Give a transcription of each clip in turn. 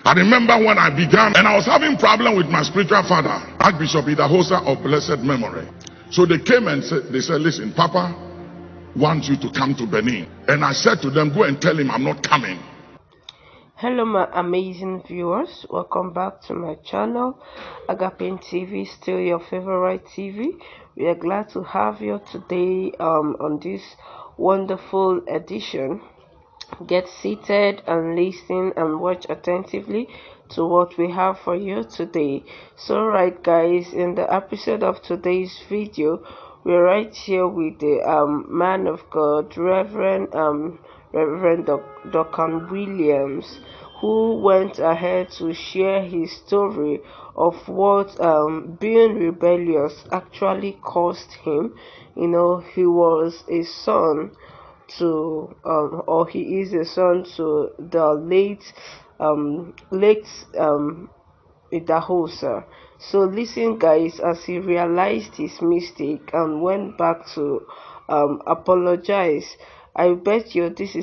I remember when I began and I was having problem with my spiritual father, Archbishop Idahosa of blessed memory. So they came and said, listen, Papa wants you to come to Benin. And I said to them, go and tell him I'm not coming. Hello my amazing viewers, welcome back to my channel. Agape TV, still your favorite TV. We are glad to have you today on this wonderful edition. Get seated and listen and watch attentively to what we have for you today. So right guys, in the episode of today's video, we're right here with the man of God, Reverend Duncan Williams, who went ahead to share his story of what being rebellious actually cost him. You know, he was a son to or he is a son to the late Idahosa. So listen guys, as he realized his mistake and went back to apologize. I bet you this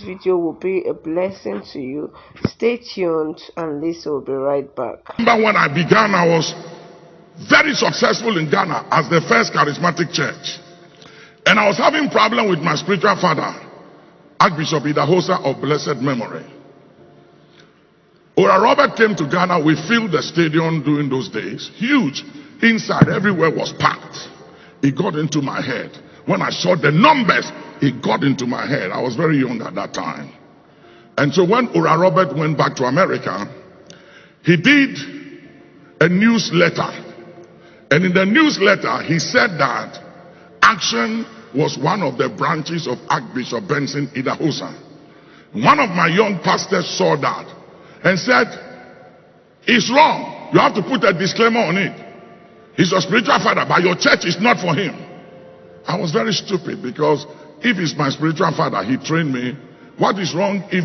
video will be a blessing to you. Stay tuned and Lisa will be right back. Remember when I began, I was very successful in Ghana as the first charismatic church. And I was having problem with my spiritual father, Archbishop Idahosa of blessed memory. Ora Robert came to Ghana. We filled the stadium during those days. Huge. Inside, everywhere was packed. It got into my head. When I saw the numbers, it got into my head. I was very young at that time. And so when Ora Robert went back to America, he did a newsletter. And in the newsletter, he said that action was one of the branches of Archbishop Benson Idahosa. One of my young pastors saw that and said, it's wrong. You have to put a disclaimer on it. He's your spiritual father, but your church is not for him. I was very stupid because if he's my spiritual father, he trained me. What is wrong if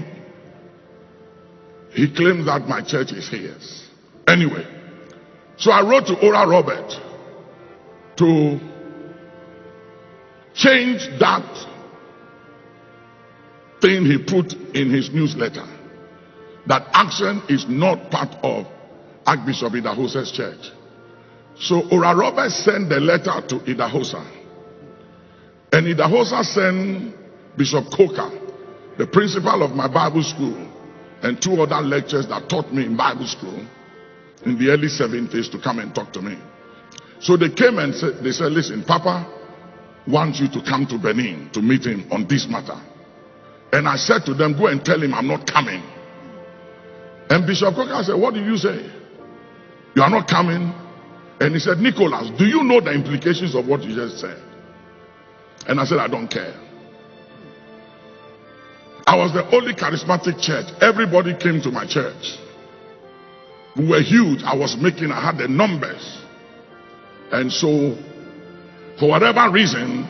he claims that my church is his? Anyway, so I wrote to Ora Robert to change that thing he put in his newsletter, that action is not part of Archbishop Idahosa's church. So Ora Robert sent the letter to Idahosa, and Idahosa sent Bishop Coker, the principal of my Bible school, and two other lecturers that taught me in Bible school in the early 70s to come and talk to me. So they came and said, listen, Papa wants you to come to Benin to meet him on this matter. And I said to them, go and tell him I'm not coming. And Bishop Coker said, what did you say? You are not coming? And he said, Nicholas, do you know the implications of what you just said? And I said, I don't care. I was the only charismatic church. Everybody came to my church. We were huge. I had the numbers. And so, for whatever reason,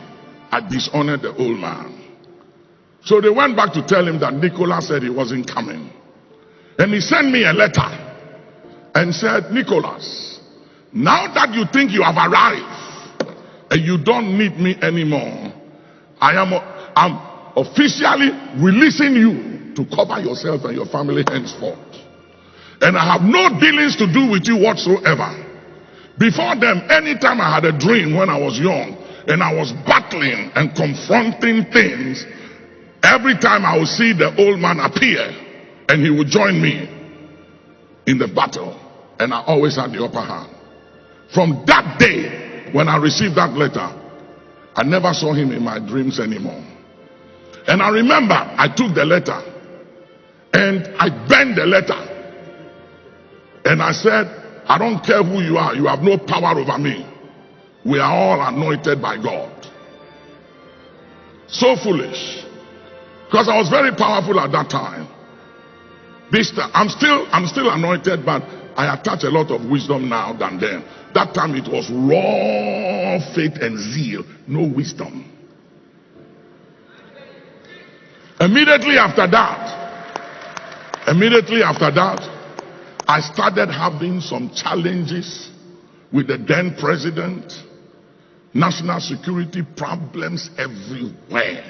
I dishonored the old man. So they went back to tell him that Nicholas said he wasn't coming. And he sent me a letter and said, Nicholas, now that you think you have arrived and you don't need me anymore, I'm officially releasing you to cover yourself and your family henceforth. And I have no dealings to do with you whatsoever. Before them, anytime I had a dream when I was young and I was battling and confronting things, every time I would see the old man appear and he would join me in the battle, and I always had the upper hand. From that day, when I received that letter, I never saw him in my dreams anymore. And I remember I took the letter and I bent the letter and I said, I don't care who you are, you have no power over me. We are all anointed by God. So foolish. Because I was very powerful at that time. This time, I'm still anointed, but I attach a lot of wisdom now than then. That time it was raw faith and zeal, no wisdom. Immediately after that, I started having some challenges with the then president, national security problems everywhere.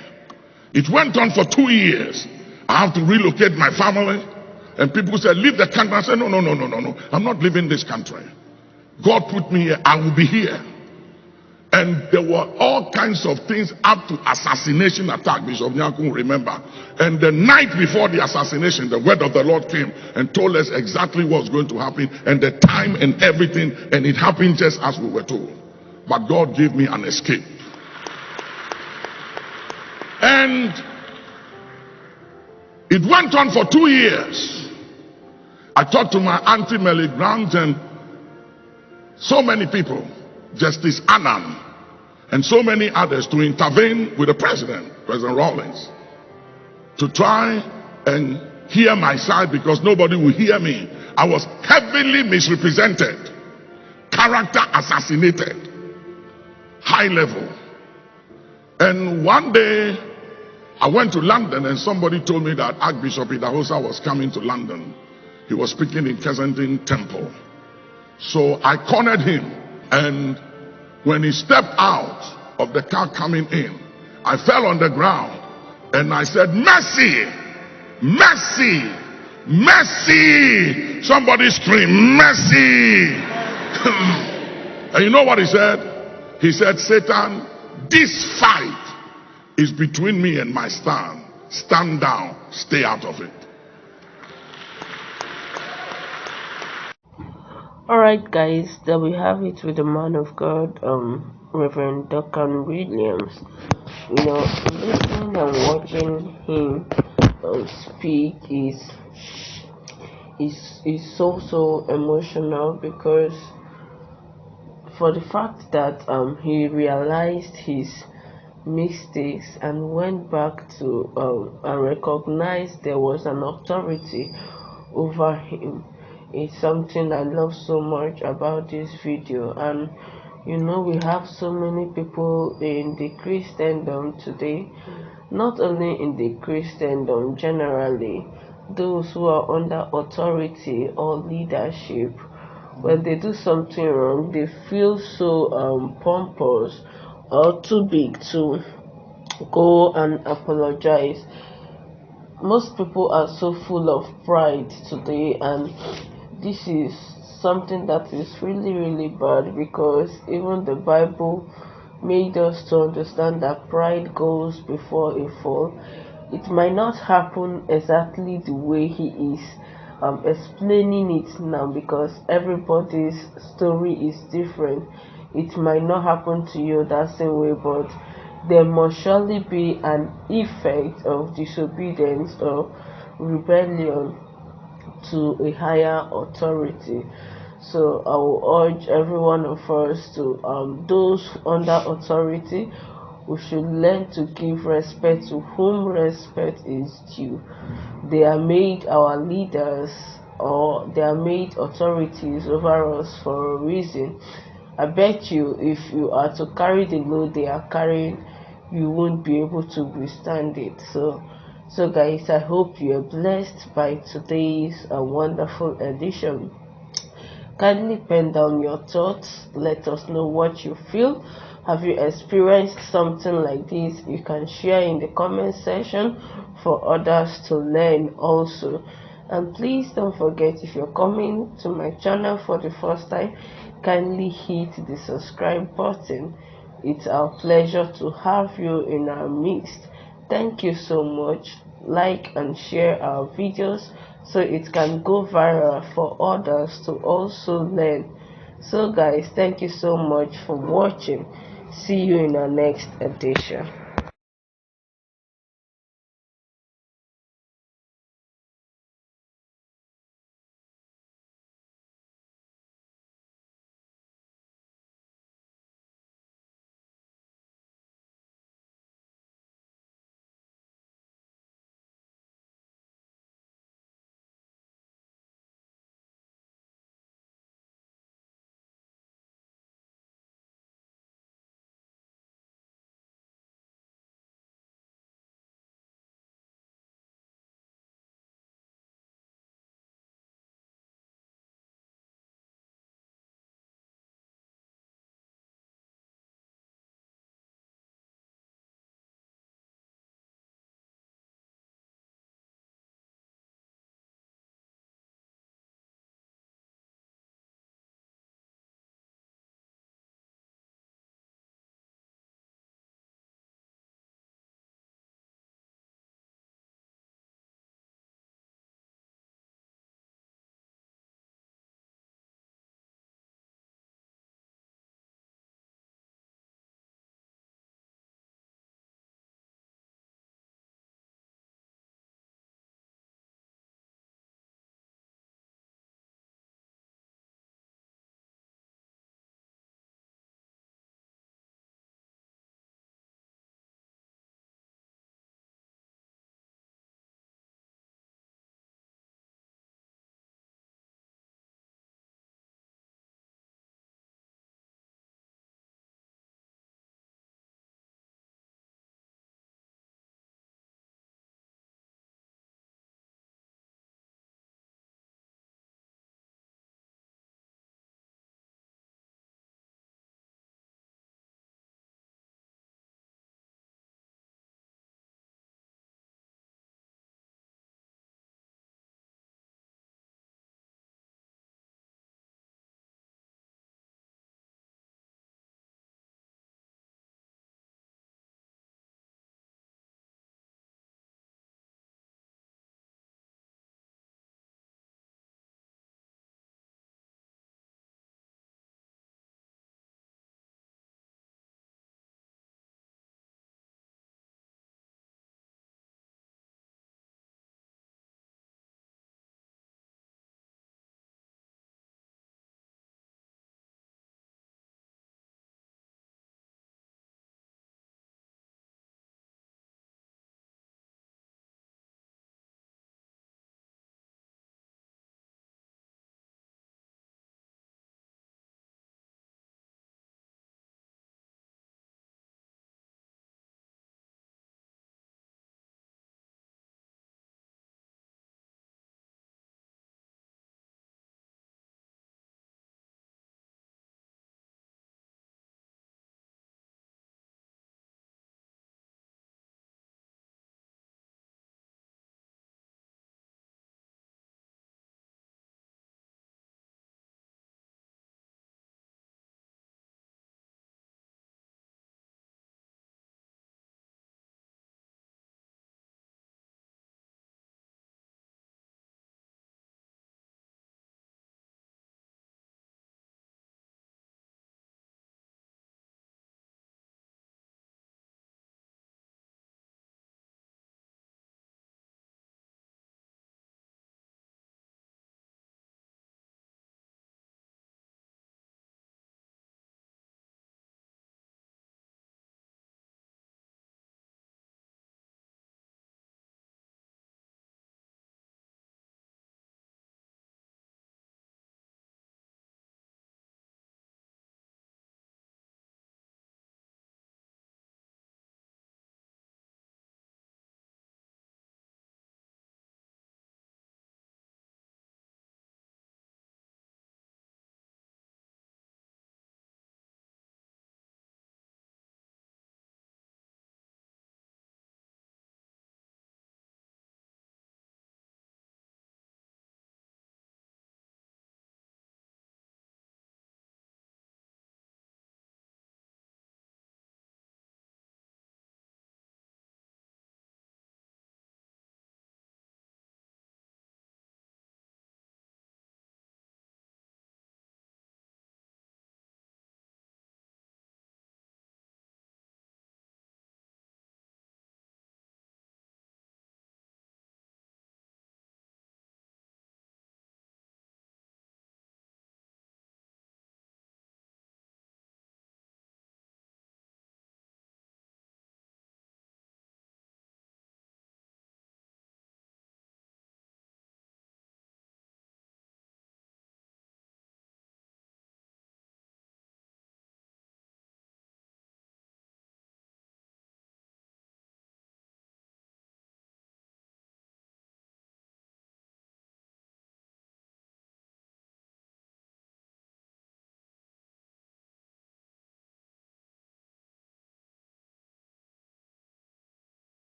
It went on for 2 years. I have to relocate my family. And people said, leave the country. I said, no. I'm not leaving this country. God put me here. I will be here. And there were all kinds of things up to assassination attack. Bishop Nyankun remember. And the night before the assassination, the word of the Lord came and told us exactly what was going to happen and the time and everything. And it happened just as we were told. But God gave me an escape. And it went on for 2 years. I talked to my auntie Melly Grant and so many people, Justice Annan, and so many others, to intervene with the President Rawlings, to try and hear my side, because nobody will hear me. I was heavily misrepresented, character assassinated, high level. And one day I went to London and somebody told me that Archbishop Idahosa was coming to London. He was speaking in Kensington Temple. So I cornered him, and when he stepped out of the car coming in, I fell on the ground and I said, mercy, mercy, mercy. Somebody scream, mercy. And you know what he said? He said, Satan, this fight is between me and my stand. Stand down, stay out of it. Alright guys, there we have it with the man of God, Reverend Duncan Williams. You know, listening and watching him speak is so emotional, because for the fact that he realized his mistakes and went back to and recognized there was an authority over him. It's something I love so much about this video. And you know, we have so many people in the Christendom today, not only in the Christendom generally, those who are under authority or leadership, when they do something wrong, they feel so pompous or too big to go and apologize. Most people are so full of pride today, and this is something that is really bad, because even the Bible made us to understand that pride goes before a fall. It might not happen exactly the way he is explaining it now, because everybody's story is different. It might not happen to you that same way, but there must surely be an effect of disobedience or rebellion to a higher authority. So I will urge every one of us to those under authority, we should learn to give respect to whom respect is due. They are made our leaders, or they are made authorities over us for a reason. I bet you if you are to carry the load they are carrying, you won't be able to withstand it. So guys, I hope you are blessed by today's wonderful edition. Kindly pen down your thoughts. Let us know what you feel. Have you experienced something like this? You can share in the comment section for others to learn also. And please don't forget, if you're coming to my channel for the first time, kindly hit the subscribe button. It's our pleasure to have you in our midst. Thank you so much. Like and share our videos so it can go viral for others to also learn. So guys, thank you so much for watching. See you in our next edition.